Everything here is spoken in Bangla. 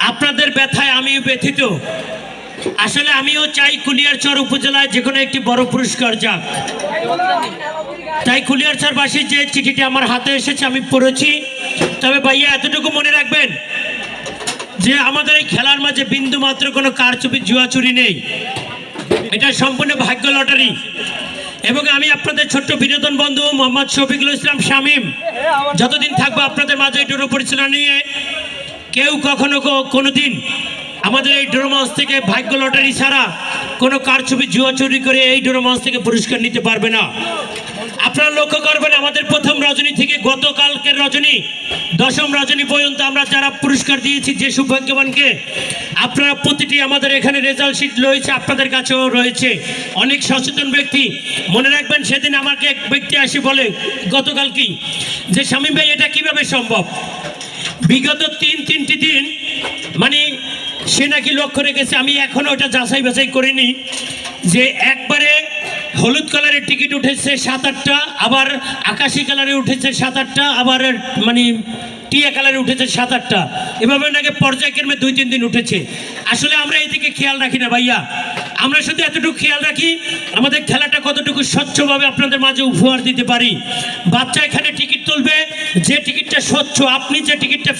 আপনাদের ব্যথায় আমিও ব্যথিত। আসলে আমিও চাই কুলিয়ারচর উপজেলায় যে কোনো একটি বড় পুরস্কার যাক। তাই কুলিয়ারচরবাসীর যে চিঠিটি আমার হাতে এসেছে আমি পড়েছি। তবে ভাইয়া এতটুকু মনে রাখবেন যে আমাদের এই খেলার মাঝে বিন্দু মাত্র কোনো কারচুপি জুয়াচুরি নেই, এটা সম্পূর্ণ ভাগ্য লটারি। এবং আমি আপনাদের ছোট্ট বিনোদন বন্ধু মোহাম্মদ শফিকুল ইসলাম শামীম যতদিন থাকবো আপনাদের মাঝে এই ড্র পরিচালনা নিয়ে কেউ কখনো কোনোদিন আমাদের এই ড্র মঞ্চ থেকে ভাগ্য লটারি ছাড়া কোনো কারচুপি জুয়া চুরি করে এই ড্র মঞ্চ থেকে পুরস্কার নিতে পারবে না। আপনারা লক্ষ্য করবেন আমাদের প্রথম রজনী থেকে গতকালকের রজনী দশম রজনী পর্যন্ত আমরা যারা পুরস্কার দিয়েছি যে সৌভাগ্যবানকে, আপনারা প্রতিটি আমাদের এখানে রেজাল্ট শিট রয়েছে, আপনাদের কাছেও রয়েছে। অনেক সচেতন ব্যক্তি মনে রাখবেন, সেদিন আমাকে এক ব্যক্তি আসি বলে গতকাল কি যে শামীম ভাই এটা কিভাবে সম্ভব, বিগত তিনটি দিন মানে সে নাকি লক্ষ্য রেখেছে, আমি এখনো ওটা যাচাই বাছাই করিনি, যে একবারে হলুদ কালারের টিকিট উঠেছে 7-8টা, আবার আকাশি কালারে উঠেছে 7-8টা, আবার মানে টিয়া কালারে উঠেছে 7-8টা, এভাবে নাকি পর্যায়ক্রমে 2-3 দিন উঠেছে। আসলে আমরা এইদিকে খেয়াল রাখি না ভাইয়া, আমরা শুধু এতটুকু খেয়াল রাখি আমাদের খেলাটা কতটুকু স্বচ্ছভাবে আপনাদের মাঝে উপহার দিতে পারি। বাচ্চা এখানে টিকিট তুলবে, যে টিকিটটা স্বচ্ছ, আপনি যে টিকিটটা